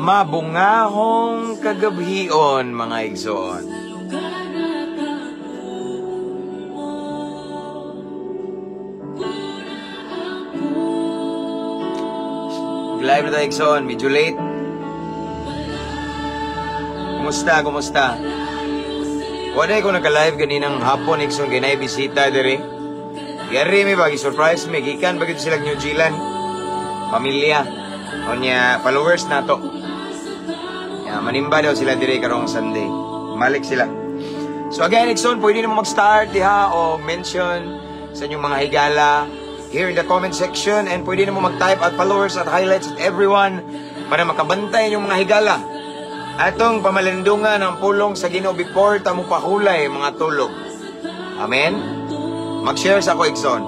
Mabungahong kagabhion, mga igsoon. Live na tayo, igsoon. Medyo late. Kumusta? Wala ko naka-live ganinang hapon, igsoon. Kaya na-bisita dire. Yari may bagi surprise may gikan bagay sila New Zealand. Pamilya. O niya, followers na to. Manimba daw sila dire karong Sunday. Malik sila. So again, Nixon, pwede naman mag-start diha o mention sa inyong mga higala here in the comment section, and pwede naman mag-type at followers at highlights at everyone para makabantay inyong mga higala. Atong pamalandungan ng pulong sa Ginoo before tamo pahulay mga tulog. Amen. Mag-share sa ako, Nixon.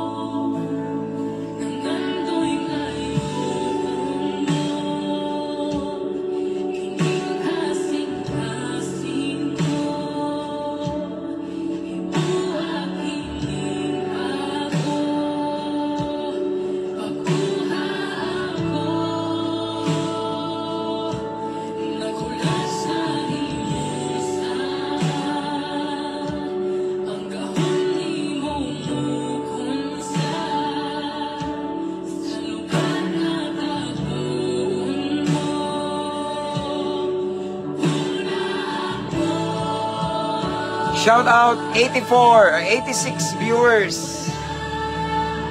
Shout out 84 or 86 viewers.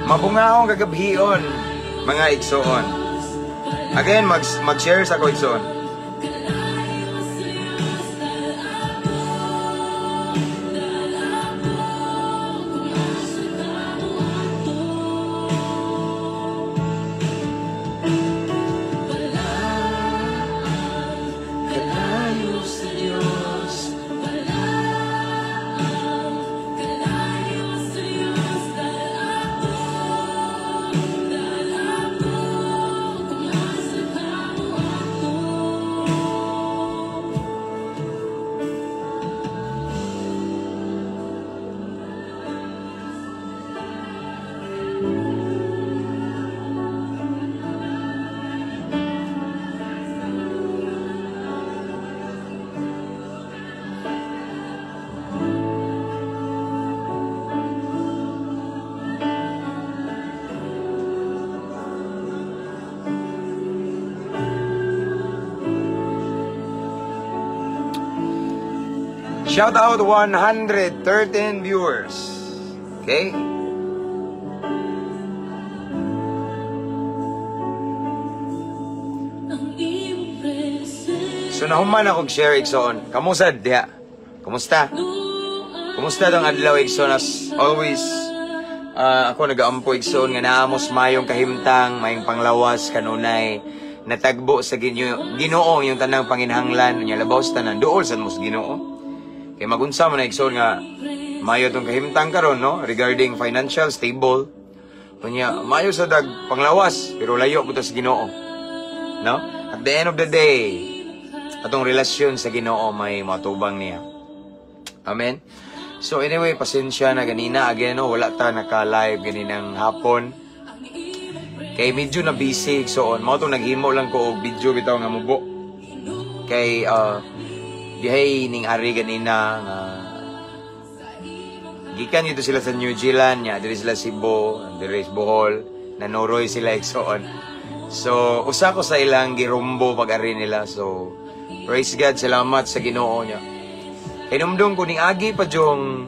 Mabungahong kagabhion, mga igsoon. Again, mag-share sa ko, igsoon. Shout out 113 viewers. Okay? So nahuman akong share, igsoon. Kamusta diha? Kumusta? Kumusta tong adlaw, igsoon? As always, ako nag-aampo, igsoon, nga naamos mayong kahimtang, mayong panglawas, kanunay, natagbo sa Ginoo yung tanang panginhanglan, niya labaw sa tanan, dool sa mus Ginoo. Kaya magunsa man na igsoon nga mayo tong kahimtang karon, no, regarding financial stable. Kunya mayo sa dag panglawas pero layo buta sa Ginoo. No? At the end of the day, atong relasyon sa Ginoo may matubang niya. Amen. So anyway, pasensya na ganina again, no, wala ta naka-live ganinang hapon. Kay medyo na busy igsoon. Mao tong naghimo lang ko og video bitaw nga mubo. Kay dihay ning ari ganina nga gikan dito sila sa New Zealand nya, diri sila Cebu, diri sa Bohol, nanoroy sila igsoon. So usa ko sa ilang girumbo pag-ari nila. So praise God, salamat sa Ginoo niya. Hinumdum ko ning agi pa jong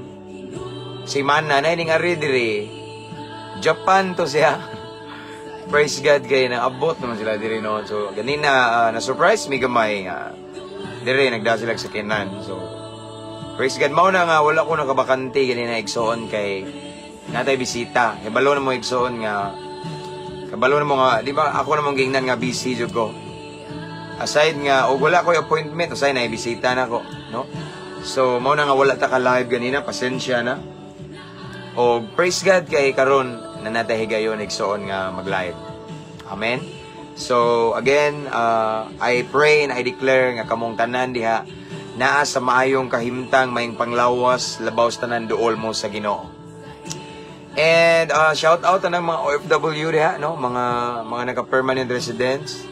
si Mana na ning ari diri Japan to siya. Praise God, kay naabot naman sila diri no. So ganina na surprise mi gamay dire nagda sila sa kinan. So praise God, mao na nga wala ko nakabakante ganina igsoon kay natay bisita. Kabalo na mo igsoon nga kabalo na mo nga, di ba ako namong gingnan nga busy jud ko. Aside nga og wala ko appointment, aside na bisita na ko, no? So mao na nga wala ta ka live ganina, pasensya na. Og praise God kay karon na natay higayon igsoon nga mag-live. Amen. So again, I pray and I declare nga kamong tanan diha naa sa maayong kahimtang, mayong panglawas, labaw sa tanan duol mo sa Ginoo. And shout out tanang mga OFW diha, no, mga naka-permanent residents.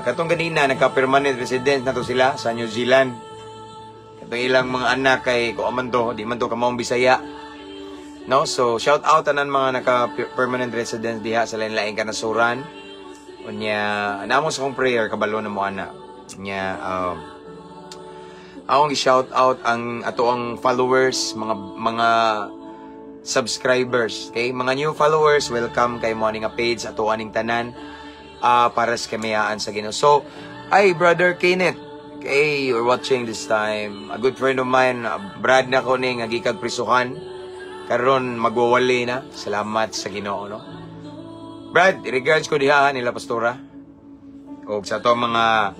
Katong ganina nagka-permanent resident na to sila sa New Zealand. Katong ilang mga anak kay kuaman to, di man to kamaong Bisaya. No? So shout out tanan mga naka-permanent resident diha sa lain-laing kanasuran. Unya namo sa kong prayer kabalo na mo ana. Unya akong i-shout out ang ato ang followers, mga subscribers, okay? Mga new followers, welcome kay mo aning page ato aning tanan para sa kamayaan sa Ginoo. So, Brother Kenneth, okay, you're watching this time. A good friend of mine, Brad na ko ni nga gikag prisuhan. Karon magwawali na. Salamat sa Ginoo, no? Brad, regards ko diha nila pastora. O sa to mga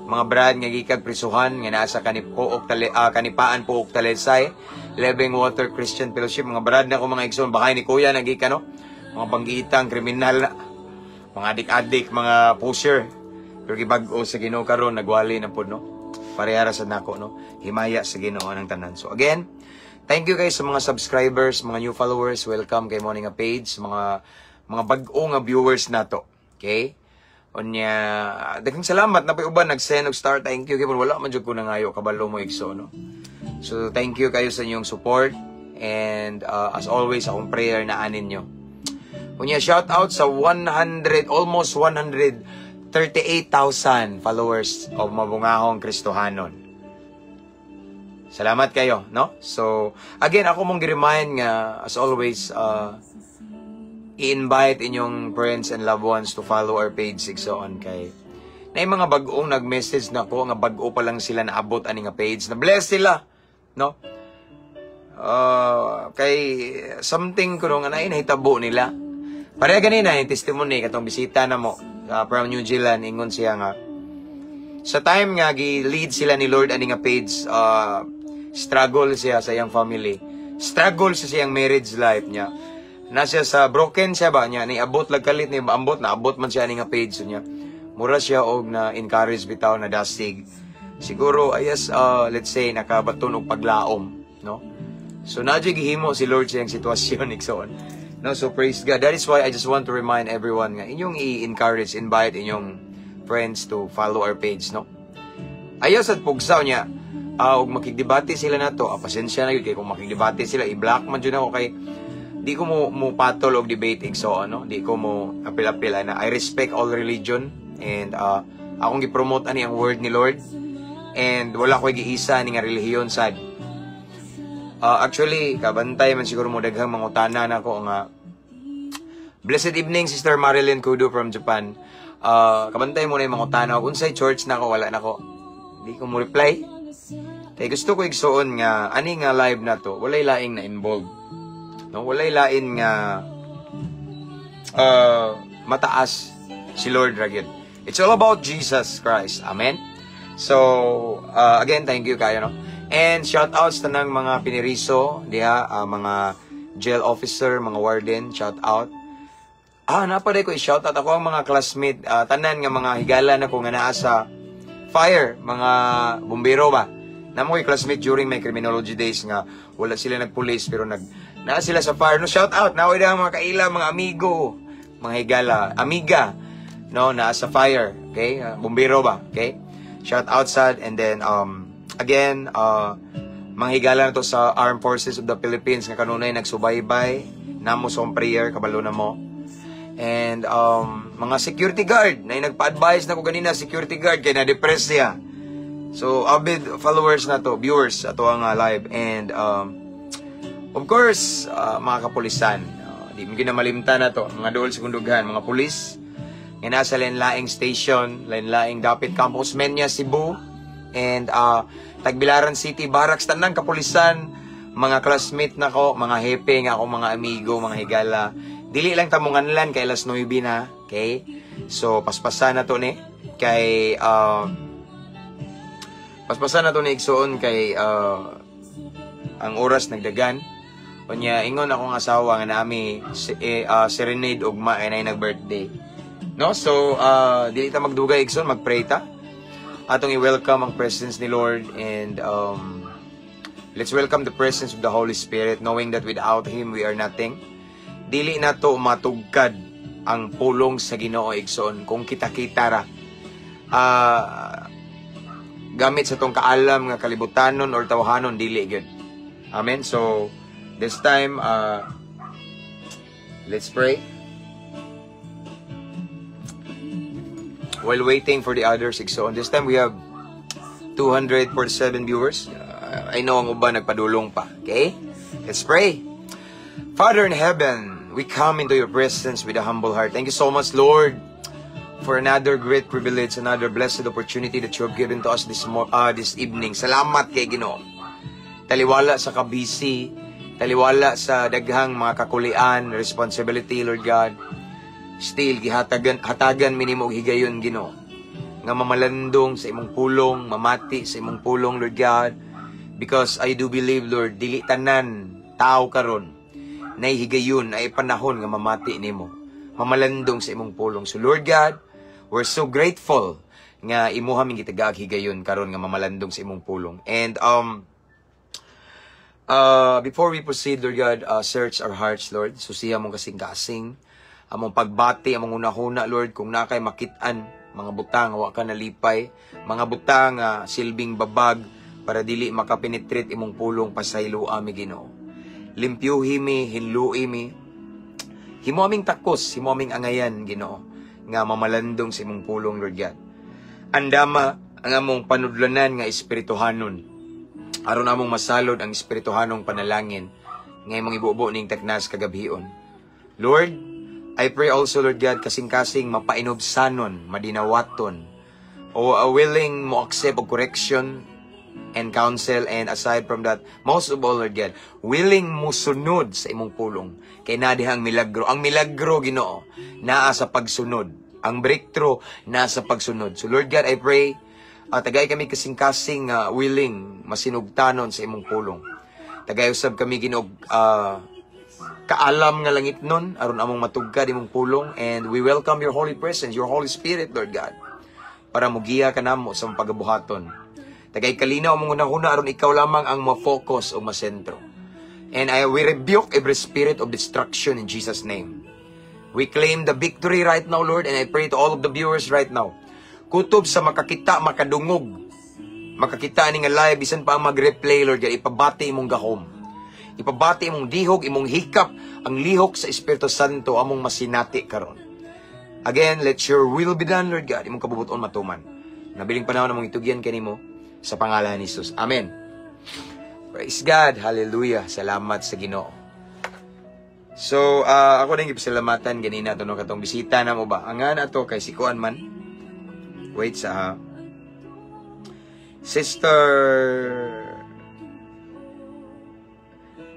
brad nga gikag prisuhan nga nasa kanipaan Puok Talisay, Living Water Christian Fellowship, mga brad na ko mga igsoon bakay ni kuya nagika no, mga banggitang kriminal na, mga adik-adik, mga pusher, pero gibag-o sa Ginoo karon nagwali na pud no, parehara sa nako no, himaya sa Ginoo ng tanan. So again, thank you guys sa mga subscribers, mga new followers, welcome kay mo nga page, mga bag-o nga viewers nato, okay? Onya, daghang salamat na uban nag-send og star, thank you kay wala man jud ko nangayo kabalo mo igso no. So thank you kayo sa inyong support and as always akong prayer na anin nyo. Onya, shout out sa almost 138,000 followers of Mabungahong Kristohanon. Salamat kayo, no? So again, ako mong gi-remind nga as always i-invite inyong friends and loved ones to follow our page Igsoon kay na yung mga bag-ong nag-message na ko nga bag-o pa lang sila naabot ani nga page na bless sila no kay something ko nga nahitabo nila pareha ganina yung testimony katong bisita na mo from New Zealand ingon siya nga sa time nga gi-lead sila ni Lord ani nga page struggle siya sa iyang family, struggle sa iyang marriage life niya. Nasya sa broken siya ba niya, niabot lagkalit ni maambot, naabot man siya ni nga page niya. Mura siya og na encourage bitaw na dasig. Siguro ayas let's say nakabaton og paglaom, no? So nadyo gihimo si Lord siyang sitwasyon igsoon. No, so praise God. That is why I just want to remind everyone nga inyong i-encourage, invite inyong friends to follow our page, no? Ayos at pugsaw niya. Og makigdebate sila nato, pasensya na gyud kay kung makigdebate sila, i-block man jud ako kay di ko mo patol og debate igso ano, di ko mo apil-apil na I respect all religion and akong gi-promote ani ang word ni Lord and wala ko giisa ni nga relihiyon sad. Actually kabantay man siguro mo daghang mangutana nako nga blessed evening Sister Marilyn Kudo from Japan. Kabantay mo na yung mangutana og unsay church nako, wala nako. Di ko mo reply. Kay gusto ko igsuon nga ani nga live na to walay laing na involved. No, walay lain nga mataas si Lord Ragid. It's all about Jesus Christ. Amen. So, again, thank you kayo, no? And shout outs tanang mga piniriso, diha, mga jail officer, mga warden, shout out. Napaday ko i-shout out ako ang mga classmate, tanan nga mga higala na ko nga naa sa fire, mga bumbero ba? Namo ko'y classmate during my criminology days nga wala sila nagpulis pero naa sila sa fire. No, shout out na mga kaila, mga amigo, mga higala, amiga, no, naa sa fire, okay? Bumbero ba, okay? Shout out sad. And then again, mga higala na to sa Armed Forces of the Philippines nga kanunay nagsubaybay, namo sa prayer kabalo na mo. And mga security guard na nagpa-advise na ko ganina, security guard kay na-depress siya. So avid followers na to, viewers ato ang live. And of course, mga kapulisan, di mo ginamalimta na to, mga dool sa kundughan, mga pulis, nga nasa lain-laing station, lain-laing dapit campus Menya, Cebu, and Tagbilaran City, Barracks, tanang kapulisan, mga classmate na ko, mga hepe nga ako, mga amigo, mga higala. Dili lang tamunganlan kay Las 9 na, okay? So, paspasan na to ni, kay, paspasan na to ni Igsoon kay, ang oras nagdagan. Kunya ingon akong asawa nga nami serenade ugma ay nag-birthday. No? So dili ta magdugay igsoon, magpray ta. Atong i-welcome ang presence ni Lord and let's welcome the presence of the Holy Spirit knowing that without Him we are nothing. Dili na to matugkad ang pulong sa Ginoo igsoon kung kita-kita ra. gamit sa tong kaalam nga kalibutanon or tawhanon dili gyud. Amen. So this time let's pray. While waiting for the others, so on this time we have 247 viewers. I know ang uban nagpadulong pa. Okay? Let's pray. Father in heaven, we come into your presence with a humble heart. Thank you so much, Lord, for another great privilege, another blessed opportunity that you have given to us this evening. Salamat kay Ginoo. Taliwala sa kabisi, taliwala sa daghang mga kakulian, responsibility, Lord God. Still, hatagan minimo higayon, Ginoo, nga mamalandong sa imong pulong, mamati sa imong pulong, Lord God. Because I do believe, Lord, dili tanan tao karon nay higayon ay panahon nga mamati nimo, mamalandong sa imong pulong. So Lord God, we're so grateful nga imuha ming gitagag higayon karon nga mamalandong sa imong pulong. And before we proceed, Lord God, search our hearts, Lord. Susiha mong kasing-kasing among pagbati, among unahuna, Lord, kung nakay makitaan mga butang wa ka nalipay, mga butang silbing babag para dili makapenetrate imong pulong pasaylo ami, Ginoo. Limpyuhi mi, hinlui mi. Himo aming takos, himo aming angayan, Ginoo, nga mamalandong sa imong pulong, Lord God. Andama ang among panudlanan nga espirituhanon. Aron among masalod ang espirituhanong panalangin nga imong ibubo ning teknas kagabhion. Lord, I pray also, Lord God, kasing-kasing mapainobsanon, madinawaton, o willing mo accept of correction and counsel, and aside from that, most of all, Lord God, willing mo sunod sa imong pulong. Kay nadihang milagro. Ang milagro, Ginoo, naa sa pagsunod. Ang breakthrough, naa sa pagsunod. So Lord God, I pray, tagay kami kasing-kasing willing masinugtanon sa imong pulong. Tagay usab kami, Ginoo, kaalam nga langit nun, aron among matugkad imong pulong, and we welcome your Holy Presence, your Holy Spirit, Lord God, para mugiya ka namo sa pagabuhaton. Tagay kalinaw mong unahuna aron ikaw lamang ang ma-focus o masentro. And we rebuke every spirit of destruction in Jesus' name. We claim the victory right now, Lord, and I pray to all of the viewers right now. Kutob sa makakita, makadungog, makakita ni nga live, bisan pa ang mag-replay, Lord, ipabati imong gahom. Ipabati imong dihog, imong hikap, ang lihok sa Espiritu Santo, among masinati karon. Again, let your will be done, Lord God, imong kabubuton matuman. Nabiling panahon among itugyan kanimo, sa pangalan ni Jesus. Amen. Praise God. Hallelujah. Salamat sa Ginoo. So, ako na yung ipasalamatan ganina ito no katong bisita na mo ba? Ang nga na ito kay si Kuan man. Wait sa Sister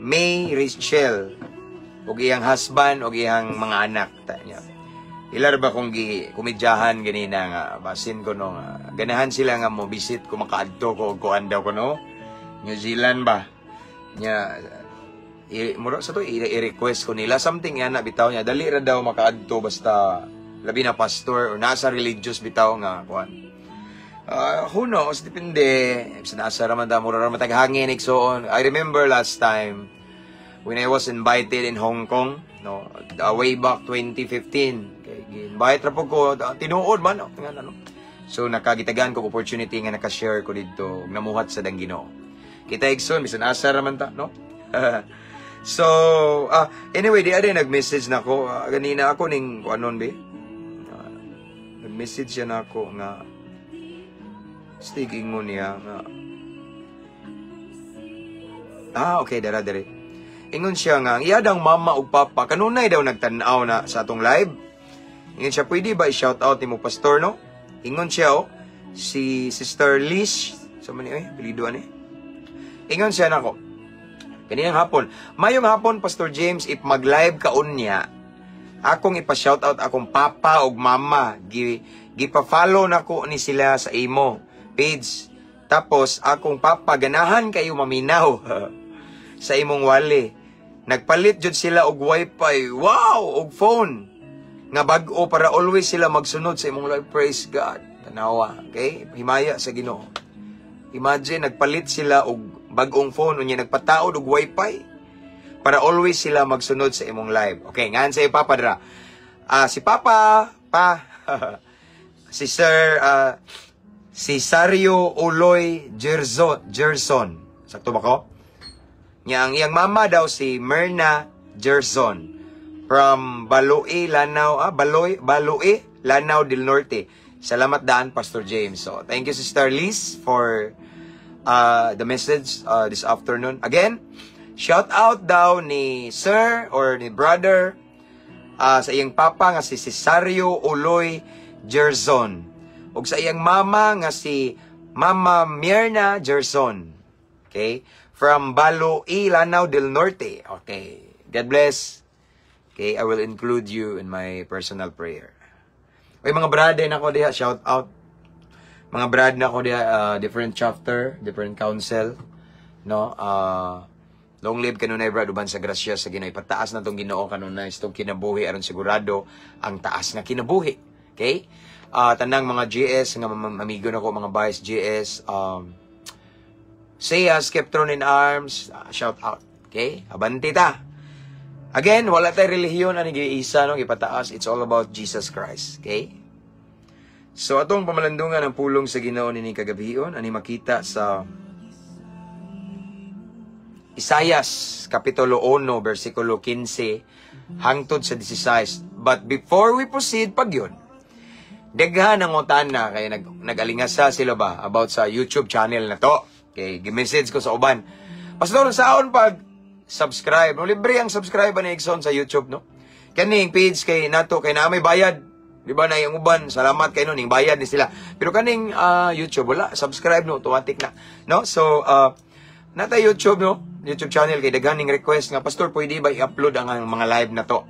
May Rachel og iyang husband og iyang mga anak ta niya. Ilar ba kung kumidyahan ganina nga basin ko no nga ganahan sila nga mo visit ko makaadto ko kuan daw ko no New Zealand ba nya mura sa to i-request ko nila something nga na bitaw niya dali ra daw makaadto basta labi na pastor or nasa religious bitaw nga kuan who knows depende sa nasa raman da mura ra mataghangin igsoon. I remember last time when I was invited in Hong Kong, no, way back 2015. Invite ra po ko, tinuod man, no? So, nakagitagan ko opportunity nga nakashare ko dito, namuhat sa Danggino. Kita igsoon, bisan asa raman ta, no? So, anyway, di ade nag-message na ako, ganina ako ning, anon be? Nag-message siya na ako nga, stiging mo niya, nga, okay, dara-dare. Ingon siya nga, ang iyadang mama o papa, kanunay daw nagtanaw na sa atong live. Ingon siya, pwede ba i-shout out ni mo pastor, no? Ingon siya, si Sister Liz, sa mani, biliduan Ingon siya na ko, kaninang hapon, mayong hapon, Pastor James, if mag-live kaon niya, akong ipa-shout out akong papa o mama, gipa-follow na ko ni sila sa imo page. Tapos, akong papa, ganahan kayo maminaw sa imong wali. Nagpalit jud sila og wifi. Wow! Og phone. Nga bag-o para always sila magsunod sa imong life. Praise God. Tanawa. Okay? Himaya sa Ginoo. Imagine, nagpalit sila og bag-ong phone. Unya nagpataod og wifi. Para always sila magsunod sa imong live. Okay, ngayon sa Papa dra. Si Papa, pa. si Sir si Sario Uloy Gerson. Sakto ba ko? Ang iyang mama daw si Myrna Gerson from Baloi, Lanao, Baloi, Lanao del Norte. Salamat daan, Pastor James. So, thank you, Sister Liz, for the message this afternoon. Again, shout out daw ni Sir or ni Brother sa iyang papa nga si Cesario Uloy Gerson. Ug sa iyang mama nga si Mama Myrna Gerson. Okay? From Baloi, Lanao del Norte. Okay. God bless. Okay, I will include you in my personal prayer. Okay, mga brother na ko diha, shout out. Mga brad na ko diha, different chapter, different council, no? Long live kanunay brad uban sa grasya sa Ginoo. Ipataas na tong Ginoo kanunay itong kinabuhi aron sigurado ang taas nga kinabuhi. Okay? Tanang mga GS nga amigo nako, mga vice GS, Sayas, Skeptron in Arms, shout out. Okay? Abanti ta. Again, wala tayo relihiyon ani giisa no ipataas. It's all about Jesus Christ. Okay? So atong pamalandungan ng pulong sa Ginoo nini kagabion ani makita sa Isaias kapitulo 1 bersikulo 15 hangtod sa 16. But before we proceed pagyon, daghan ang utana kay nag-alingasa sila ba about sa YouTube channel na to. Okay, gi-message ko sa uban. Pastor, saon pag subscribe? No, libre ang subscribe ni Exxon sa YouTube, no? Kaning page kay nato kay na may bayad. Di ba na yung uban? Salamat kay no ning bayad ni sila. Pero kaning YouTube wala, subscribe no, automatic na, no? So nata YouTube no, YouTube channel kay daghan ning request nga pastor pwede ba i-upload ang mga live na to.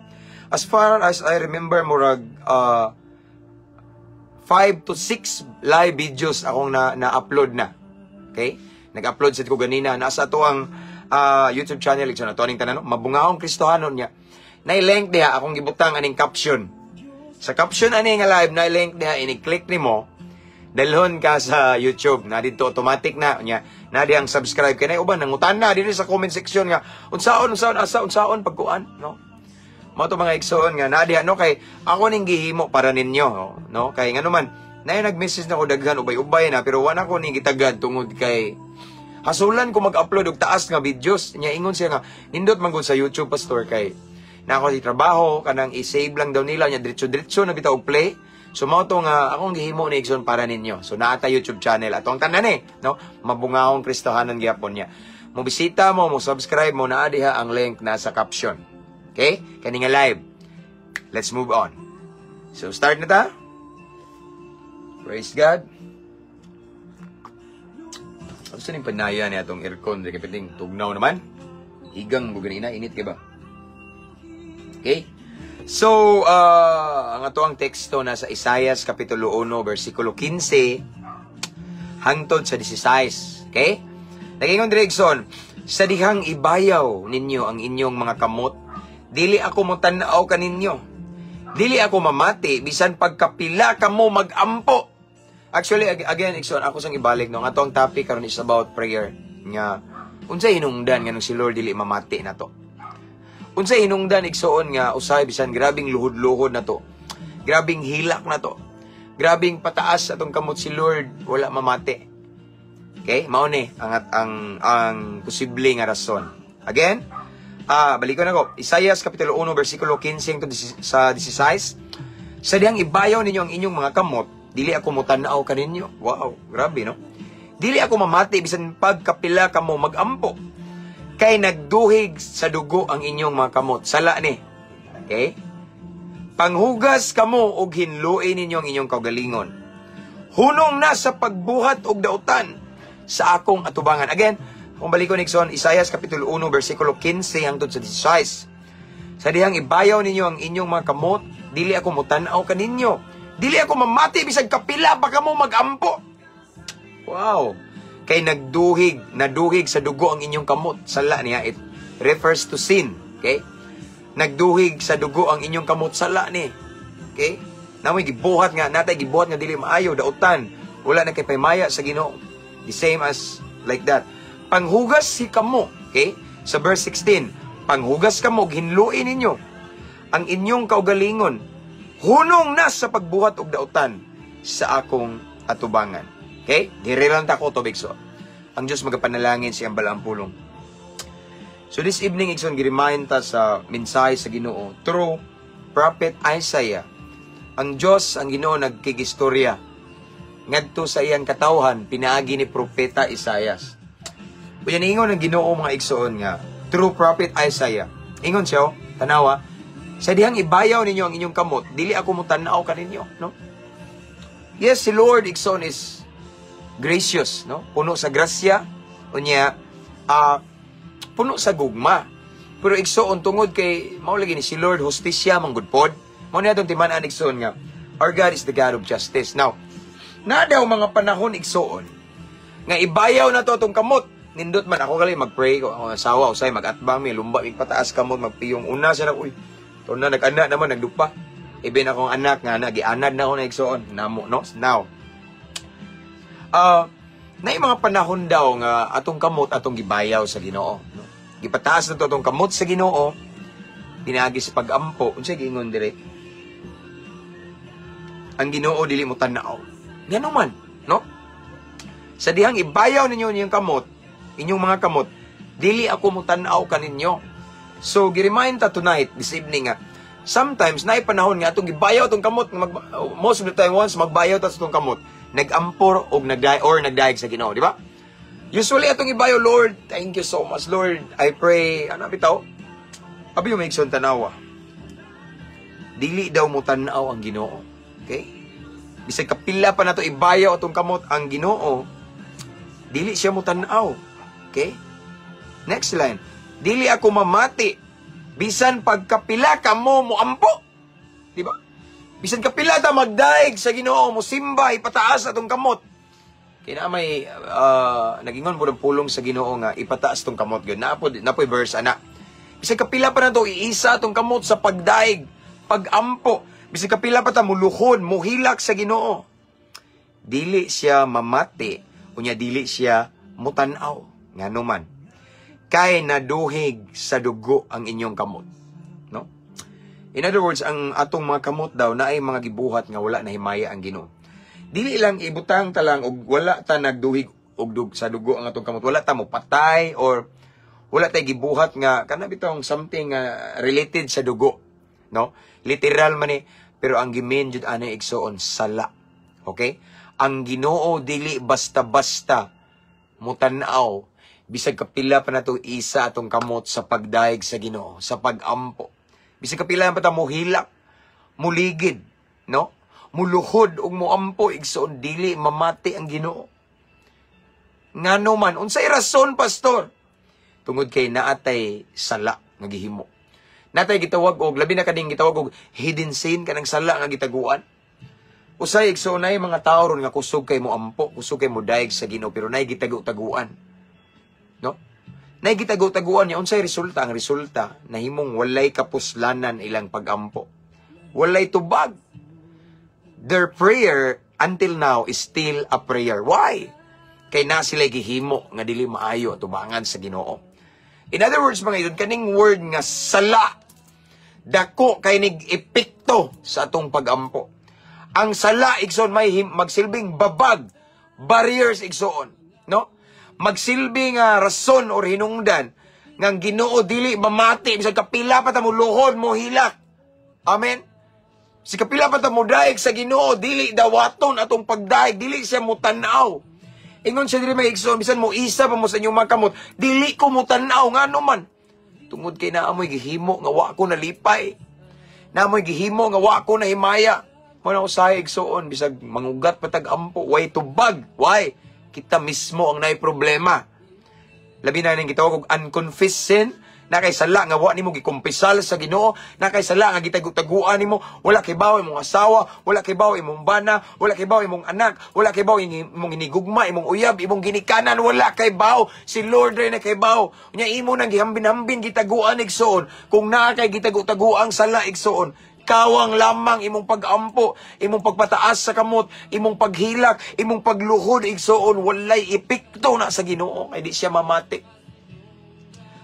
As far as I remember murag 5 to 6 live videos akong na-upload na. Okay? Nag-upload sa ko ganina. Nasa to ang YouTube channel. So, na to aning tanan. Mabungaong Kristohanon niya. Na-link diha akong gibutang aning caption. Sa caption ani nga live, na-link diha. Ini-click ni mo. Dalhon ka sa YouTube. Na dito automatic na. Na di ang subscribe. Kaya na uban. Nangutan na. Dito sa comment section nga. Unsaon, pagkuan. No? Mga ito mga igsoon nga. Na di ano kay ako ning gihimo para ninyo. No? Kay nga naman. Na nag-message na ko daghan ubay-ubay na pero wala ko ning gitagad tungod kay hasulan ko mag-upload og taas nga videos nya ingon siya nga nindot man gud sa YouTube pastor kay na ako di trabaho kanang i-save lang daw nila nya diretso na bitaw og play so mao to nga akong gihimo ni Igsoon para ninyo so naata YouTube channel atong tanan no mabungaong Kristohanon gyapon nya mo bisita mo subscribe mo naa diha ang link nasa caption okay kani nga live let's move on so start na ta. Praise God. Ano sa ning panaya niya itong aircon? Di kapiting tugnaw naman. Higang mo ganina, init ka ba? Okay? So, ang ato ang teksto na sa Isaias Kapitulo 1, versikulo 15, hangtod sa 16. Okay? Nagingon direksyon, sa dihang ibayaw ninyo ang inyong mga kamot, dili ako mo tanaw kaninyo. Dili ako mamati, bisan pagkapila kamo magampo. Actually, again, Ikson, ako sang ibalik, no? Nga to ang topic karon is about prayer. Nga, unsay hinungdan nga nung si Lord dili mamati na to. Unsay hinungdan, Ikson, nga usay bisan grabing luhod-luhod na to. Grabing hilak na to. Grabing pataas atong kamot si Lord, wala mamati. Okay? Mao ni ang posible nga rason. Again, balik ko na ko. Isaias Kapitulo 1, versikulo 15 sa 16. Sa diyang ibayaw ninyo ang inyong mga kamot, dili ako mo tanaw kaninyo. Wow, grabe no? Dili ako mamati bisan pagkapila kamo magampo. Kay nagduhig sa dugo ang inyong mga kamot. Sala ni. Okay? Panghugas kamo og hinluin ninyo ang inyong kaugalingon. Hunong na sa pagbuhat og dautan sa akong atubangan. Again, kung balik ko Nixon, Isaias Kapitulo 1, versikulo 15 hangtod sa 16. Sa dihang ibayaw ninyo ang inyong mga kamot, dili ako mo tanaw kaninyo. Dili ako mamati bisag kapila baka mo magampo. Wow. Kay naduhig sa dugo ang inyong kamot. Sala niya, it refers to sin. Okay? Nagduhig sa dugo ang inyong kamot. Sala ni. Okay? Namoy gibuhat nga, natay gibuhat nga dili maayo, dautan. Wala na kay paymaya sa Ginoo. The same as like that. Panghugas si kamo. Okay? Sa verse 16. Panghugas kamo, hinluin ninyo ang inyong kaugalingon. Hunong na sa pagbuhat og dautan sa akong atubangan. Okay? Diri lang ta ko to bigso. Ang Diyos magapanalangin siyang balang pulong. So this evening, igsoon, girimahin ta sa mensahe sa Ginoo through Prophet Isaiah. Ang Diyos, ang Ginoo, nagkigistorya. Ngadto sa iyang katawhan, pinaagi ni Propeta Isaias. Kaya niingon ang Ginoo mga igsoon nga, through Prophet Isaiah. Ingon siya, tanawa, sa dihang ibayaw ninyo ang inyong kamot, dili ako mo tanaw kaninyo, no? Yes, si Lord igsoon is gracious, no? Puno sa grasya, unya, puno sa gugma. Pero igsoon tungod kay maulagi ni si Lord hostisya manggudpod. Mao niya tong timan-an igsoon nga, our God is the God of justice. Now, na daw mga panahon igsoon nga ibayaw na to tong kamot. Nindot man ako gali magpray ko ako asawa usay magatbang mi lumba mig pataas kamot magpiyong una sa na uy. To na nag-anak naman nagdupa. Iben akong anak nga nagianad na ako na igsoon namo no. Now, na mga panahon daw nga atong kamot atong gibayaw sa Ginoo, no? Gipataas na to atong kamot sa Ginoo, pinaagi sa pag-ampo. Unsay giingon dire? Ang Ginoo dili mo tan-aw. Ngano man, no? Sa dihang ibayaw ninyo inyong kamot, inyong mga kamot, dili ako mo tan-aw kaninyo. So gi-remind ta tonight, this evening nga, sometimes naay panahon nga atong gibayaw atong kamot, most of the time once magbayaw ta sa atong kamot, nagampor og nagdaig sa Ginoo, di ba? Usually atong ibayo, Lord, thank you so much, Lord. I pray, ano bitaw? Abi yung maigsoon tanawa. Dili daw mo tanaw ang Ginoo. Okay? Bisag kapila pa na to ibayaw atong kamot ang Ginoo, dili siya mo tanaw. Okay? Next line. Dili ako mamati bisan pagkapila ka mo ampo. Di ba? Bisan kapila ta magdaig sa Ginoo, mo simba ipataas atong kamot. Kaya may nagingon po ng pulong sa Ginoo nga ipataas tong kamot gyud. Napoy verse ana. Bisan kapila pa na to iisa tong kamot sa pagdaig, pagampo. Bisan kapila pa ta muluhod, muhilak sa Ginoo. Dili siya mamati, unya dili siya mutanaw. Ngano man, kay naduhig sa dugo ang inyong kamot. No? In other words, ang atong mga kamot daw na ay mga gibuhat nga wala na himaya ang Ginoo. Dili lang ibutang ta lang og wala ta nagduhig og sa dugo ang atong kamot. Wala ta mo patay or wala tay gibuhat nga kana bitong something related sa dugo. No? Literal man pero ang gimen jud ana igsoon sala. Okay? Ang Ginoo dili basta-basta mutanaw bisag kapila pa na to isa atong kamot sa pagdaig sa Ginoo, sa pagampo. Bisag kapila pa ta mo hilak, muligid, no? Muluhod ug moampo igsoon dili mamati ang Ginoo. Ngano man unsay rason pastor? Tungod kay naatay sala nga gihimo. Natay gitawag og labi na kading gitawag og hidden sin kanang sala nga gitaguan. Usay igsoon nay mga tawo ron nga kusog kay mo ampo, kusog kay mo daig sa Ginoo pero nay gitagu-taguan. No? Nay gitagu-taguan niya unsay resulta? Ang resulta nahimong walay kapuslanan ilang pagampo. Walay tubag. Their prayer until now is still a prayer. Why? Kay na sila gihimo nga dili maayo tubangan sa Ginoo. In other words, mga idol, kaning word nga sala, dako kay nig-epekto sa atong pagampo. Ang sala, igsoon, may magsilbing babag, barriers, igsoon, no? Magsilbing rason or hinungdan, ngang Ginoo dili mamati, bisag kapila pa ta mo luhod, mo hilak. Amen? Si kapila pa ta mo daig sa Ginoo, dili dawaton atong pagdaig, dili siya mo tanaw. Ingon siya dili may igsoon, bisan mo isa pa mo sa inyong mga kamot, dili ko mo tanaw, nga man. Tungod kay naamoy gihimo, nga wa ko nalipay. Naamoy gihimo, nga wa ko na himaya. Muna ko sa igsoon, bisag mangugat patag ampo, way tubag. Why? Kita mismo ang naay problema. Labi na ning gitawag og unconfessed sin, na kay sala nga wa nimo gikumpisal sa Ginoo, na kay sala nga gitagu-taguan nimo, wala kay bawo imong asawa, wala kay bawo imong bana, wala kay bawo imong anak, wala kay bawo imong hinigugma, imong uyab, imong ginikanan, wala kay bawo. Si Lord ray na kay bawo. Unya imo nang gihambin-hambin gitaguan igsoon, kung naa kay gitagu-taguang sala igsoon, kawang lamang imong pag-ampo, imong pagpataas sa kamot, imong paghilak, imong pagluhod igsoon, walay epekto na sa Ginoo, kay di siya mamati.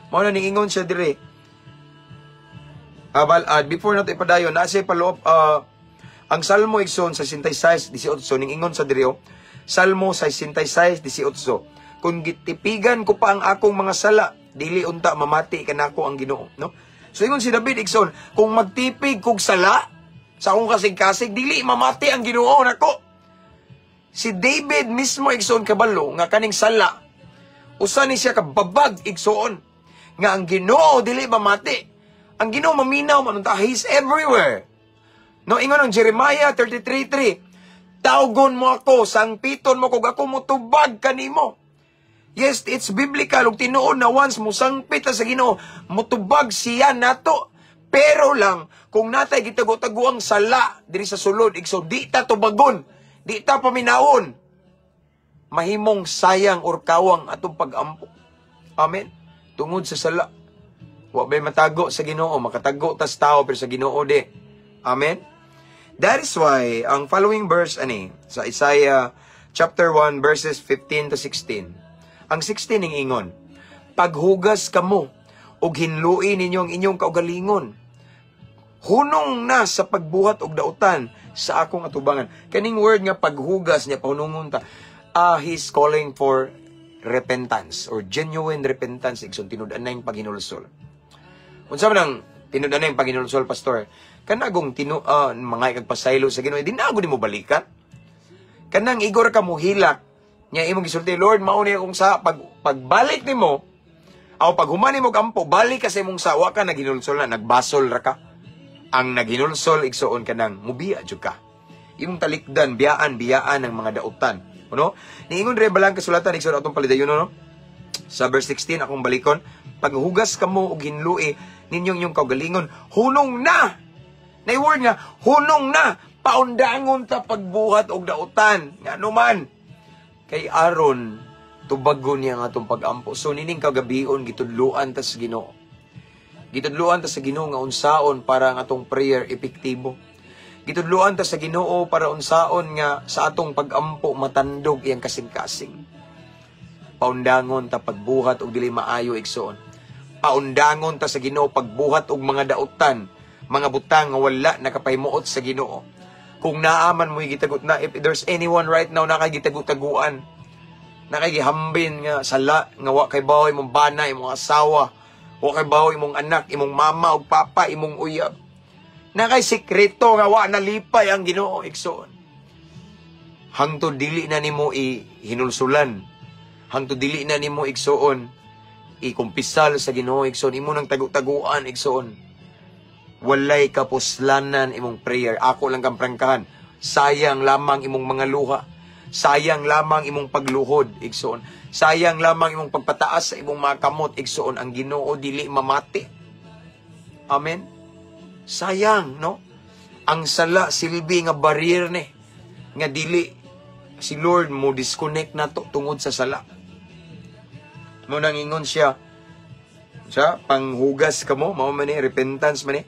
Mao na ningingon siya dire. Before nato ipadayon, nasa paloob Ang Salmo igsoon sa 66:18 ning ingon sa diriyo, Salmo 66:18. Kung gitipigan ko pa ang akong mga sala, dili unta mamati kanako ang Ginoo, no? So ingon si David igsoon, kung magtipig kog sala sa akong kasig-kasig, dili mamati ang Ginoo nako. Si David mismo igsoon kabalo nga kaning sala, usa ni siya kababag igsoon nga ang Ginoo dili mamati. Ang Ginoo maminaw man unta, He's everywhere. No, ingon ang Jeremiah 33:3, tawgon mo ako, sangpiton mo kog ako motubag kanimo. Yes, it's biblical ug tinuod na once mo sangpit sa Ginoo, motubag siya nato. Pero lang kung natay gitago-tago ang sala diri sa sulod igsoon, di ta tubagon, di ta paminawon, mahimong sayang or kawang atong pag-ampo. Amen. Tungod sa sala. Wa bay matago sa Ginoo, makatago tas tao pero sa Ginoo di. Amen. That is why ang following verse sa Isaiah chapter 1 verses 15 to 16. Ang 16 ning ingon, paghugas kamo ug hinlui ninyo ang inyong kaugalingon. Hunong na sa pagbuhat og dautan sa akong atubangan. Kaning word nga paghugas niya pahunungon ta. He's calling for repentance or genuine repentance igsoon tinud-an na yung paghinulsol. Unsa man ang tinud-an na yung paghinulsol, pastor? Kanagong mga ikagpasaylo sa Ginoo, di na ako di mo balikan. Kanang igor ka mo hilak, niya imong gisulti, Lord, mauni akong sa pagbalik nimo, aw paghuman nimo kampo, balik ka sa imong sawa ka naghinulsol na, nagbasol ra ka. Ang naghinulsol igsoon kanang mubiya jud ka. Imong talikdan, biyaan ng mga dautan. Ano? Niingon re balang kasulatan igsoon atong palidayon no? Sa verse 16 akong balikon, paghugas kamo og hinlui ninyong inyong kaugalingon, hunong na. Na word nga, hunong na, paundangon ta pagbuhat og dautan. Nga naman, kay Aaron, tubagon niya nga itong pag-ampo. So, nining kagabion, gitudluan ta sa Ginoo. Gitudluan ta sa Ginoo nga unsaon para ang atong prayer epektibo. Gitudluan ta sa Ginoo para unsaon nga sa atong pag-ampo matandog iyang kasing-kasing. Paundangon ta pagbuhat og dili maayo igsoon. Paundangon ta sa Ginoo pagbuhat og mga dautan, mga butang nga wala nakapahimuot sa Ginoo. Kung naaman mo gitagot na, if there's anyone right now na kay gitagot-taguan, na kay gihambin nga sala, nga wa kay bawo imong bana, imong asawa, wa kay bawo imong anak, imong mama ug papa, imong uyab, na kay sikreto nga wa nalipay ang Ginoo igsoon. Hangtod dili na nimo hinulsulan, hangtod dili na nimo igsoon ikumpisal sa Ginoo igsoon, imo nang tagu-taguan igsoon. Walay kapuslanan imong prayer. Ako lang kang prangkahan. Sayang lamang imong mga luha. Sayang lamang imong pagluhod, igsoon. Sayang lamang imong pagpataas sa imong mga kamot, igsoon. Ang Ginoo dili mamati. Amen? Sayang, no? Ang sala silbi nga barrier ni. Nga dili si Lord mo disconnect na to tungod sa sala. Mo nangingon siya, panghugas ka mo, mao man ni repentance man ni.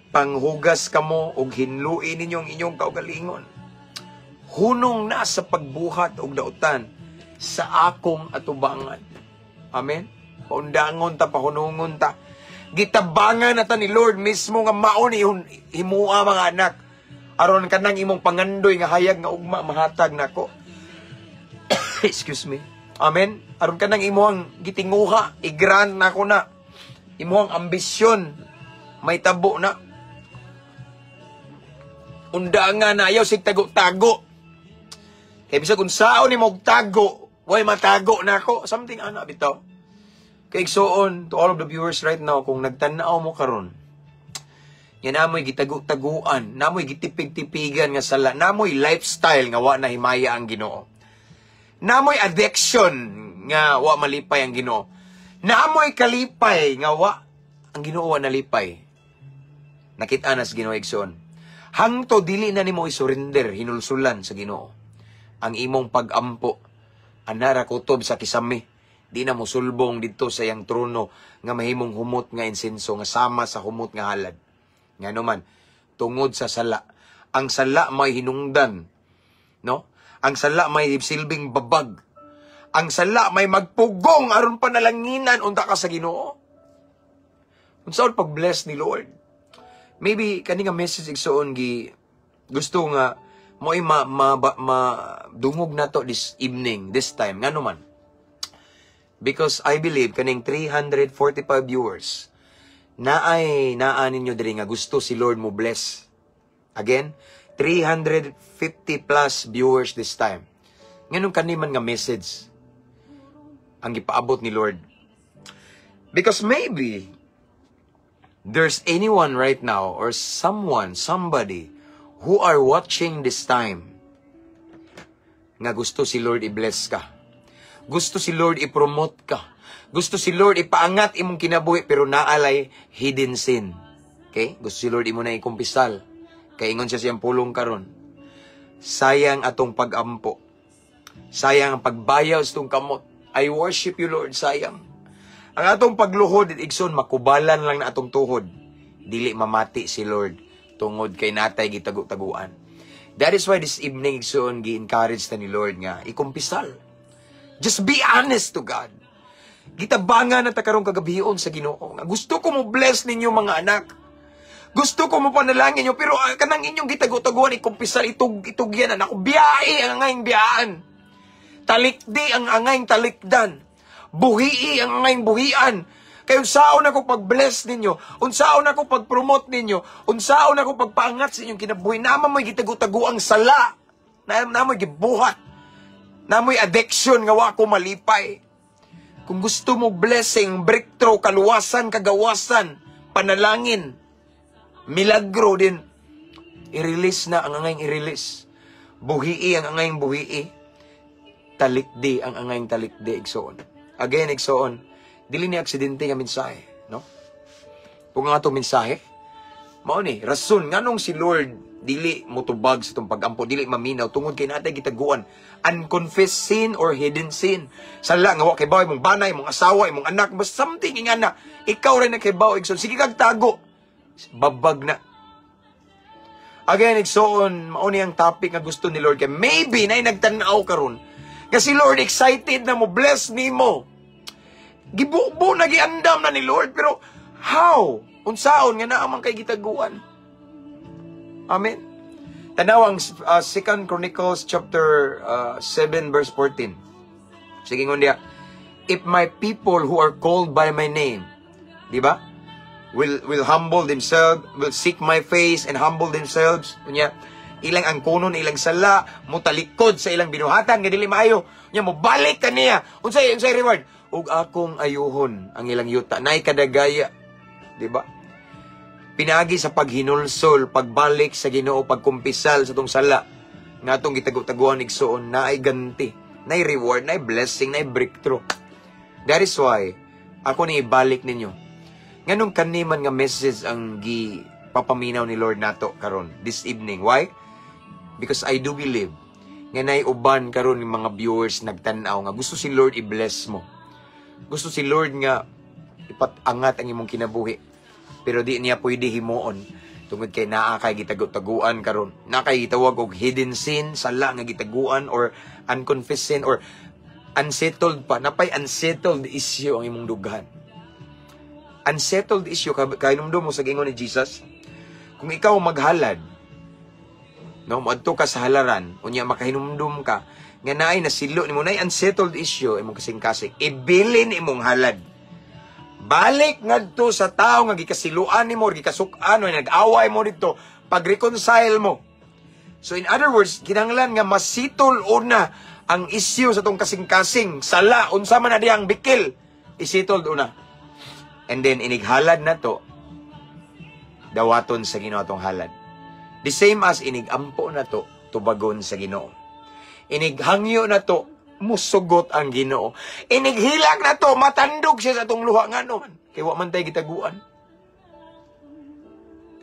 Panghugas kamo og hinlui ninyong inyong kaugalingon. Hunong na sa pagbuhat og dautan sa akong atubangan. Amen. Paundangon ta, pahunungon ta. Gitabangan na ta ni Lord mismo nga maon himua mga anak. Aron kanang imong pangandoy nga hayag nga ugma mahatag nako. Excuse me. Amen. Aron kanang imong gitinguha, i-grant nako na. Imong ambisyon may tabo na. Undangan na ayaw sig tago-tago. Kaya bisag kung saan ni mong tago, way matago na ako. Something bitaw. Kaya igsoon, to all of the viewers right now, kung nagtanaw mo karon, yan namoy gitago-taguan, namoy gitipig-tipigan nga sala, namoy lifestyle nga wa na himaya ang Ginoo. Namoy addiction nga wa malipay ang Ginoo. Namoy kalipay nga wa ang Ginoo wa nalipay. Nakita na sa Ginoo igsoon. Hangto dili na nimo i-surrender, hinulsulan sa Ginoo ang imong pag-ampo, anara kutob sa kisame, di na mo sulbong dito sa iyang trono nga mahimong humot nga insenso nga sama sa humot nga halad. Nga naman, tungod sa sala. Ang sala may hinungdan, no? Ang sala may silbing babag. Ang sala may magpugong aron panalanginan unta ka sa Ginoo. Unsaon pag-bless ni Lord? Maybe kani nga message igsoon gusto nga mo'y dungog na to this evening, this time. Nga naman. Because I believe kaning 345 viewers naan ninyo diri nga gusto si Lord mo bless. Again, 350 plus viewers this time. Nganong kaniman nga message ang gipaabot ni Lord. Because maybe there's anyone right now or somebody who are watching this time nga gusto si Lord i-bless ka. Gusto si Lord i-promote ka. Gusto si Lord ipaangat imong kinabuhi pero naalay hidden sin. Okay? Gusto si Lord imo na ikumpisal. Kay ingon siya siyang pulong karon. Sayang atong pag-ampo. Sayang ang pagbayaw sa itong kamot. I worship you, Lord. Sayang. Ang atong pagluhod, igsoon, makubalan lang na atong tuhod. Dili mamati si Lord. Tungod kay natay gitagu-taguan. That is why this evening, igsoon, gi-encourage na ni Lord nga, ikumpisal. Just be honest to God. Gitabangan na takarong kagabion sa Ginoo. Gusto ko mo bless ninyo mga anak. Gusto ko mo panalangin nyo, pero kanang inyong gitagu-taguan, ikumpisal, itugyan na. Ako, biyahe ang angayang biyaan. Talikdi ang angayang talikdan. Buhii ang angayang buhian. Kaya unsaon ako pag-bless ninyo, unsaon ako pag-promote ninyo, unsaon ako pagpaangat sa inyong kinabuhi. Naman mo'y gitagu-taguang sala. Naman mo'y gibuhat. Naman mo'y addiction nga wa ko malipay. Kung gusto mo blessing, breakthrough, kaluwasan, kagawasan, panalangin, milagro din, i-release na ang angayang i-release. Buhii ang angayang buhii. Talikdi ang angayang talikdi, igsoon. Again, igsoon, dili ni aksidente nga mensahe, no? Kung nga itong mensahe, mao ni, rason, nganong si Lord, dili motubag sa itong pag-ampo, dili maminaw, tungod kay natay gitaguan, unconfessed sin or hidden sin. Sala, nga wa kay bawa, imong banay, imong asawa, imong anak, mas something, nga na, ikaw rin na kay bawa, igsoon, sige kag tago, babag na. Again, igsoon, mao ni ang topic nga gusto ni Lord, kay maybe, na nagtanaw karon kasi Lord, excited na mo, bless ni mo. Gibubo na giandam na ni Lord, pero how? Unsaon nga naamang kay gitaguan? Amen. Tanawang 2 Chronicles chapter 7 verse 14. Sige ngundiya, if my people who are called by my name, di ba? Will humble themselves, will seek my face and humble themselves. Kunya, ilang angkunon, ilang sala, mutalikod sa ilang binuhatan, nga dili maayo. Nya mo balik kaniya. Unsay reward? Ug akong ayuhon ang ilang yuta. Nay kadagaya, di ba? Pinagi sa paghinulsol, pagbalik sa Ginoo, pagkumpisal sa tong sala. Nga tong gitagu-taguan igsoon, naay ganti, naay reward, naay blessing, naay breakthrough. That is why ako ni ibalik ninyo. Nganong kaniman nga message ang papaminaw ni Lord nato karon this evening. Why? Because I do believe nga nay uban karon ng mga viewers nagtan-aw nga gusto si Lord i-bless mo. Gusto si Lord nga ipatangat ang imong kinabuhi. Pero di niya pwede himuon tungod kay naa kay gitagu-taguan karon. Na kay gitawag og hidden sin, sala nga gitaguan or unconfessed sin or unsettled pa. Napay unsettled issue ang imong dughan. Unsettled issue kay numdum mo sa gingon ni Jesus. Kung ikaw maghalad, no, moadto ka sa halaran, unya makahinumdum ka, nga naay nasilo nimo, naay unsettled issue, imong kasing-kasing, ibilin imong halad. Balik ngadto sa tao nga gikasiluan nimo, gikasuk-an, nag-away mo dito, pag-reconcile mo. So in other words, kinahanglan nga masitol una ang issue sa tong kasing-kasing, sala, unsa man na diyang bikil, isitol una. And then inighalad na to, dawaton sa Ginoo atong halad. The same as inigampo na to, tubagon sa Ginoo. Inighangyo na to, musugot ang Ginoo. Inighilak na to, matandog siya sa atong luha nga naman. Kaya wa man tayo gitaguan.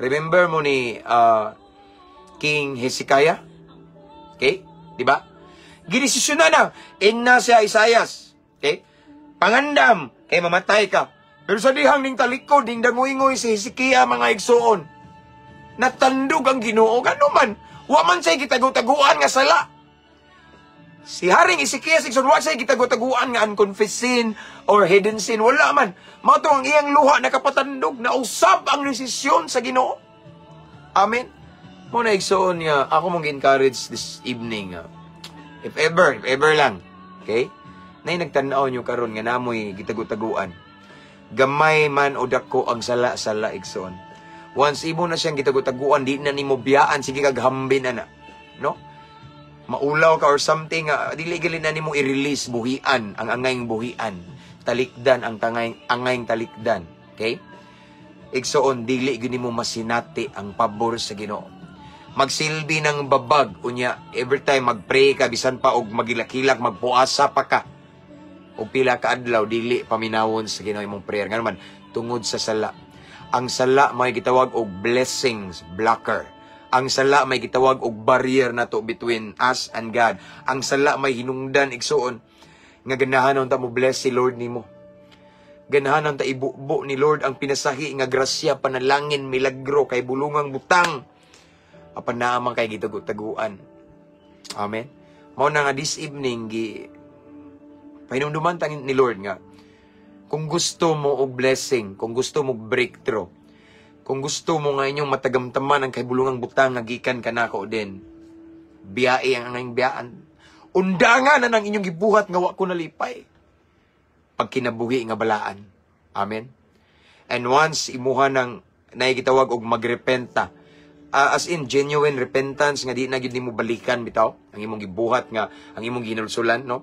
Remember mo ni King Hezekiah? Okay? Diba? Ginisisyonan na, inna siya Isaias. Okay? Pangandam, kay mamatay ka. Pero sa dihang ning talikod, ning danguingoy si Hezekiah mga igsoon. Natandog ang Ginoo, gano man. Wa man say gitagu-taguan nga sala. Si Haring Hezekiah, wa say gitagu-taguan nga unconfessed sin or hidden sin. Wala man. Mato ang iyang luha nakapatandog na usab ang desisyon sa Ginoo. Amen. Mo na igsoon nga ako mong encourage this evening. If ever lang, okay? Nay nagtan-aw nyo karon nga namoy gitago-taguan. Gamay man o dako ang sala-sala igsoon. Once imo na siyang gitago-taguan, di na nimo biyaan, sige kag hambin ana, no? Maulaw ka or something, dili gali na nimo i-release buhian, ang angayng buhian, talikdan ang angayng talikdan, okay? Igsoon dili gyud nimo masinati ang pabor sa Ginoo. Magsilbi ng babag unya every time magpray ka bisan pa og magilakilak magpuasa pa ka. Og pila ka adlaw dili paminawon sa Ginoo imong prayer nga naman tungod sa sala. Ang sala may gitawag og blessings blocker. Ang sala may gitawag og barrier nato between us and God. Ang sala may hinungdan igsuon nga ganahanon ta mo bless si Lord nimo. Ganahanon ta ibubo ni Lord ang pinasahi nga grasya, panalangin, milagro kay bulungang butang. Apan naamang kay gitago-taguan. Amen. Mao na nga this evening pahinumduman tangin ni Lord nga kung gusto mo og blessing, kung gusto mo breakthrough, kung gusto mo nga inyong matagamtaman ang kahibulungang butang nga gikan kanako din, biyae ang angayng biyaan. Undangan na ng inyong gibuhat nga wa ko nalipay. Pagkinabuhi nga balaan. Amen. And once imuha ng naigitawag og magrepenta, as in genuine repentance nga di na gyud nimo balikan bitaw ang imong gibuhat nga ang imong ginulsulan, no?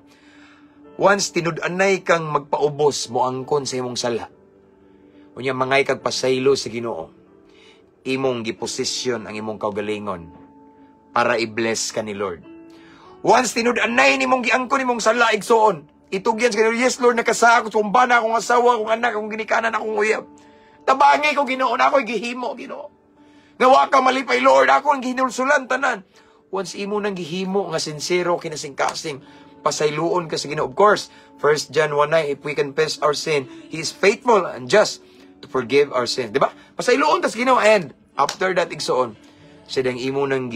Once tinud-anay kang magpaubos mo angkon sa imong sala, unya mangay kag pasaylo sa Ginoo, imong giposisyon ang imong kaugalingon para i-bless ka ni Lord. Once tinud-anay nimong giangkon imong sala igsoon, itugyan sa Ginoo, yes Lord, nakasa ako, sumbana akong asawa, akong anak, akong ginikanan, akong uyab. Tabangi ko Ginoo, na ako'y gihimo Ginoo. Ngawa ka malipay Lord, ako ang ginulsulan tanan. Once imo nang gihimo nga sincero kinasing-kasing, pasayloon ka sa Ginoo. Of course, 1 John 1:9, if we confess our sin, He is faithful and just to forgive our sins. Diba? Pasayloon ta sa Ginoo, and after that, igsoon, sadang imo nang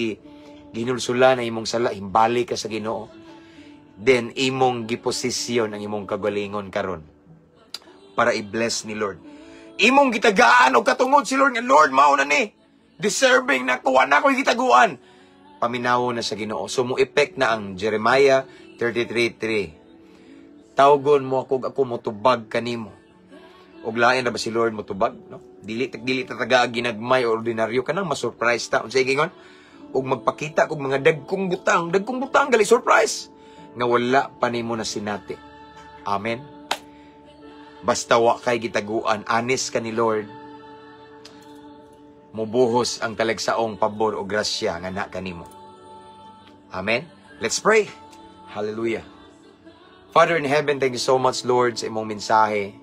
ginulsulan na imong sala, himbali ka sa Ginoo. Then, imong giposisyon ang imong kagalingon karon para i-bless ni Lord. Imong gitagaan o katungod si Lord nga, Lord, mauna ni, deserving na kuha na ko gitaguan. Paminawo na sa Ginoo. So, mo effect na ang Jeremiah 33:3. Tawgon mo ako motubag kanimo. Og lain na ba si Lord motubag, no? Dili tataga ginagmay o ordinaryo kanang ma-surprise ta. Unsay gingon? Og magpakita kog mga dagkong butang gali surprise nga wala pa nimo na sinati. Amen. Basta wa kay gitaguan, honest ka ni Lord, mubuhos ang talagsaong pabor o grasya nga na kanimo. Amen. Let's pray. Hallelujah. Father in heaven, thank you so much, Lord, sa imong mensahe.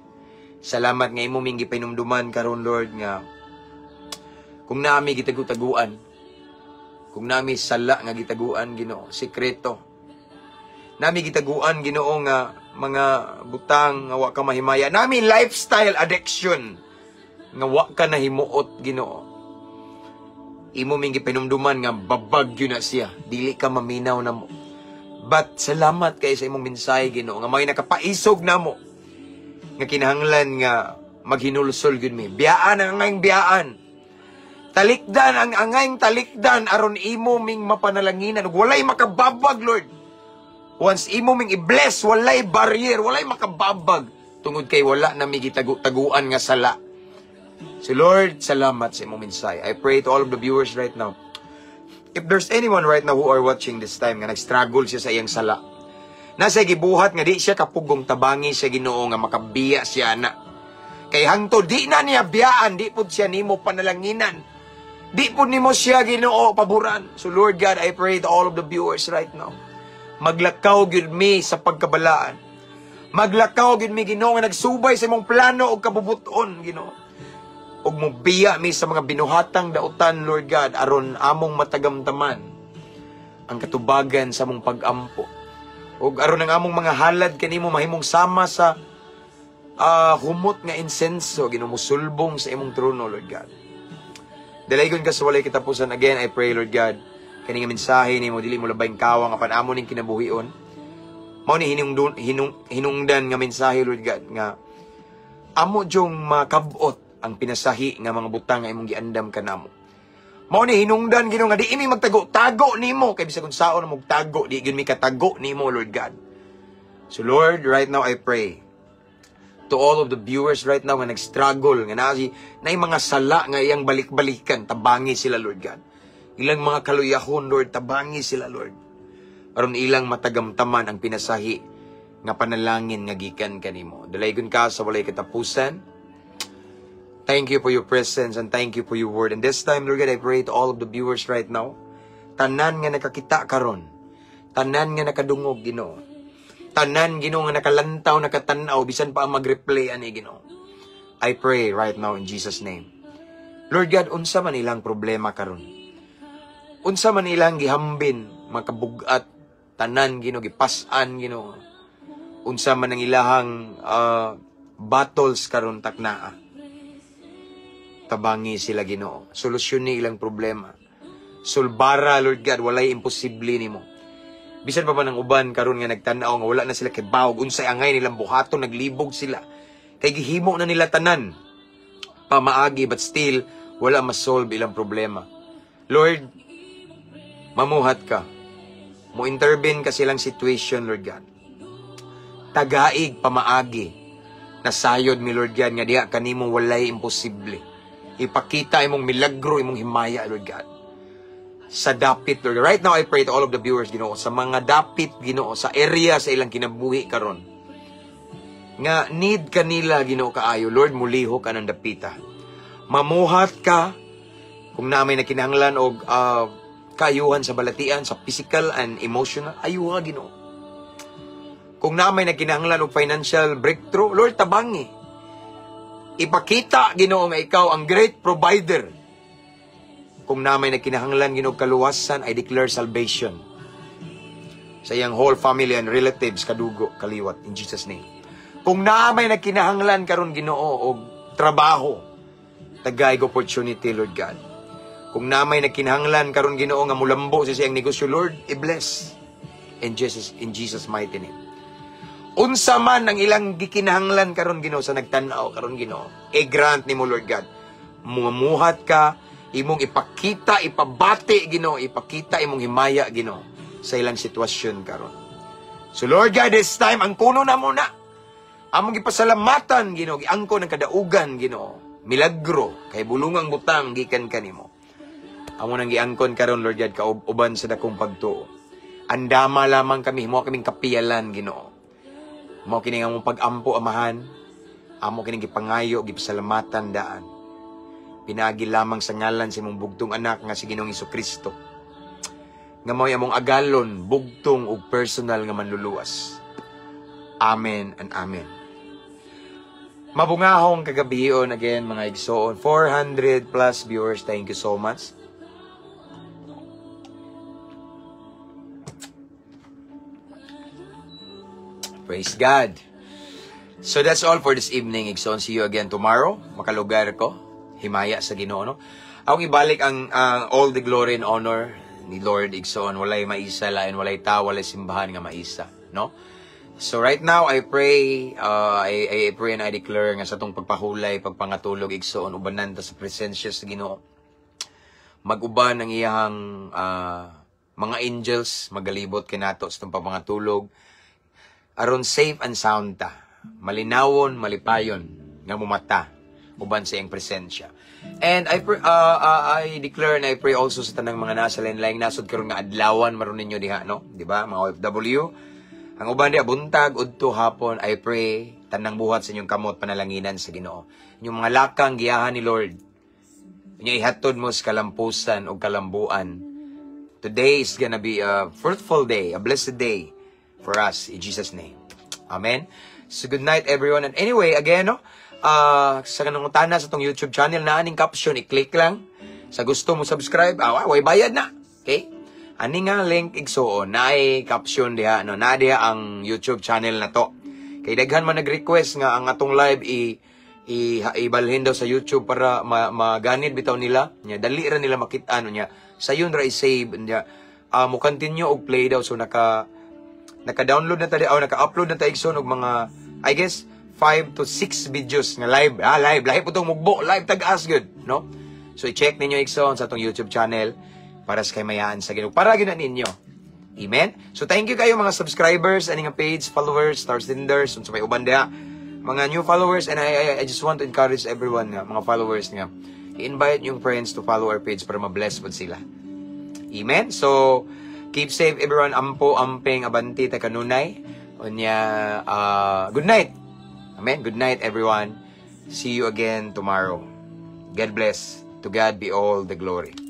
Salamat nga imong ming gipinumduman karon, Lord, nga kung nami gitagu-taguan, kung nami sala nga gitaguan, Ginoo, sikreto. Nami gitaguan, Ginoo, nga mga butang nga wa ka mahimaya. Nami lifestyle addiction nga wa ka nahimuot, Ginoo. Imo ming gipinumduman nga babag yun na siya. Dili ka maminaw na mo. But salamat kay sa imong mensahe, Ginoo, nga may nakapaisog na mo. Nga kinahanglan nga maghinulsol gyud mi. Biyaan ang angayng biyaan. Talikdan ang angayng talikdan aron imo ming mapanalanginan. Walay makababag, Lord. Once imo ming i-bless, walay barrier, walay makababag. Tungod kay wala na mi gitagu-taguan nga sala. So Lord, salamat sa imong mensahe. I pray to all of the viewers right now. If there's anyone right now who are watching this time nga nag-struggle siya sa iyang sala, nasa gibuhat nga di siya kapugong tabangi siya, Ginoo, nga makabiya siya na. Kay hangtod di na niya biyaan, di pud siya nimo panalanginan. Di pud nimo siya, Ginoo, paboran. So Lord God, I pray to all of the viewers right now. Maglakaw gyud mi sa pagkabalaan. Maglakaw gyud mi, Ginoo, nga nagsubay sa imong plano o kabubuton, Ginoo. Og mo biya mi sa mga binuhatang dautan, Lord God, aron among matagamtaman ang katubagan sa among pag-ampo. Og aron ang among mga halad kanimo mahimong sama sa humot nga insenso, ginumusulbong sa imong trono, Lord God. Dalaygon ka sa walay katapusan. Again, I pray, Lord God, kani nga mensahe nimo dili mo labayng kawang apan amo ning kinabuhion. Mao ni hinungdan nga mensahe, Lord God, nga amo jong makabot ang pinasahi nga mga butang nga imong giandam kanamo. Mao ni hinungdan Ginoo nga di imi magtago-tago nimo kay bisag unsaon na magtago di gyud mi katago nimo Lord God. So Lord, right now I pray to all of the viewers right now nga nag-struggle nga na mga sala nga iyang balik-balikan, tabangi sila Lord God. Ilang mga kaluyahon Lord, tabangi sila Lord. Aron ilang matagamtaman ang pinasahi nga panalangin nga gikan kanimo. Dalaygon ka sa walay katapusan. Thank you for your presence and thank you for your word. And this time, Lord God, I pray to all of the viewers right now. Tanan nga nakakita karon. Tanan nga nakadungog, Ginoo. Tanan, Ginoo, nga nakalantaw, nakatanaw, bisan pa ang mag-replay ani, Ginoo. I pray right now in Jesus' name. Lord God, unsa man ilang problema karon. Unsa man ilang gihambin, makabugat, tanan, Ginoo, gipasan, Ginoo. Unsa man ang ilahang battles karon taknaa. Tabangi sila Ginoo. Solusyon ni ilang problema. Sulbara, Lord God, walay imposible nimo. Bisan pa man ang uban karon nga nagtan-aw nga wala na sila kay bawog, unsay angay nilang buhaton, naglibog sila. Kay gihimo na nila tanan. Pamaagi but still wala ma-solve ilang problema. Lord, mamuhat ka. Mo intervene ka silang situation, Lord God. Tagaig pamaagi. Nasayod mi Lord God nga diha kanimo walay imposible. Ipakita imong milagro, imong himaya, Lord God. Sa dapit, Lord. Right now, I pray to all of the viewers, Ginoo, sa mga dapit, Ginoo, sa area sa ilang kinabuhi karon. Nga need kanila, Ginoo, kaayo. Lord, muliho ka ng dapita. Mamuhat ka kung na may nakinahanglan o kaayuhan sa balatian, sa physical and emotional, ayuha, Ginoo. Kung na may nakinahanglan o financial breakthrough, Lord, tabangi. Ipakita, Ginoo, nga ikaw ang great provider. Kung na may nakinahanglan, Ginoo, kaluwasan, I declare salvation sa iyang whole family and relatives, kadugo, kaliwat, in Jesus' name. Kung na may nakinahanglan karon Ginoo, o trabaho, tagay opportunity, Lord God. Kung na may nakinahanglan karon Ginoo, nga mulambo sa iyang negosyo, Lord, i-bless in Jesus' mighty name. Unsa man ang ilang gikinahanglan karon Ginoo sa nagtan-aw karon Ginoo, grant nimo Lord God. Muhamuhat ka, imong ipakita, ipabati Ginoo, ipakita imong himaya Ginoo sa ilang sitwasyon karon. So Lord God, this time ang kuno na muna. Among gipasalamatan Ginoo, giangko ng kadaugan Ginoo. Milagro kay bulungang butang gikan kanimo. Amo nang giangkon karon Lord God kauban sa dakong pagtuo. Andama lamang kami, mo kaming kapiyalan Ginoo. Mao kini nga mong pag-ampo amahan, amo kini gipangayo gipasalamatan daan. Pinagi lamang sa ngalan sa imong bugtong anak nga si Ginoong Hesukristo. Nga mao among agalon, bugtong ug personal nga manluluwas. Amen and amen. Mabungahong kagabion again mga igsoon, 400 plus viewers, thank you so much. Praise God. So that's all for this evening, Igsoon. See you again tomorrow. Makalugar ko. Himaya sa Ginoo, no? Akong ibalik ang all the glory and honor ni Lord, Igsoon. Walay maisa, lain walay tao, walay simbahan nga maisa, no? So right now, I pray, I pray and I declare nga sa itong pagpahulay, pagpangatulog, Igsoon, ubanan ta sa presensya sa Ginoo. Mag-uban ang iyang mga angels, magalibot kinato sa itong pagpangatulog. Aron safe and sound ta. Malinawon, malipayon, nga mumata, uban sa iyang presensya. And I declare and I pray also sa tanang mga nasa lain-laing nasod karon nga adlawan maron ninyo diha, no? Di ba? Mga OFW. Ang uban diha buntag udto hapon, I pray tanang buhat sa inyong kamot panalanginan sa Ginoo. Inyong mga lakang giyahan ni Lord. Inya ihatod mo sa kalampusan o kalambuan. Today is gonna be a fruitful day, a blessed day for us, in Jesus' name. Amen. So, good night, everyone. And anyway, again, no, sa kanungutana sa itong YouTube channel na aning caption, i-click lang. Sa gusto mo subscribe, way bayad na. Okay? Ani nga link igsoon, na ay caption diha, no, na diha ang YouTube channel na to. Kay daghan man nag-request nga ang atong live ibalhin daw sa YouTube para maganid bitaw nila. Nya dali ra nila makita ano nya. Sayon ra i-save nya. Mo continue og play daw, so naka-download na tayo, naka-upload na tayo og mga, I guess, 5 to 6 videos nga live. Live po itong mugbo. Live tag-as good, no? So i-check ninyo igsoon sa atong YouTube channel para sa kamayaan sa Ginoo. Para gyud ninyo. Amen. So thank you kayo mga subscribers, ani nga page, followers, star senders, unsa may uban diha. Mga new followers, and I just want to encourage everyone nga, mga followers nga, i-invite yung friends to follow our page para ma-bless po sila. Amen. So keep safe everyone. Ampo, amping, abanti, ta kanunay. Unya, good night. Amen. Good night everyone. See you again tomorrow. God bless. To God be all the glory.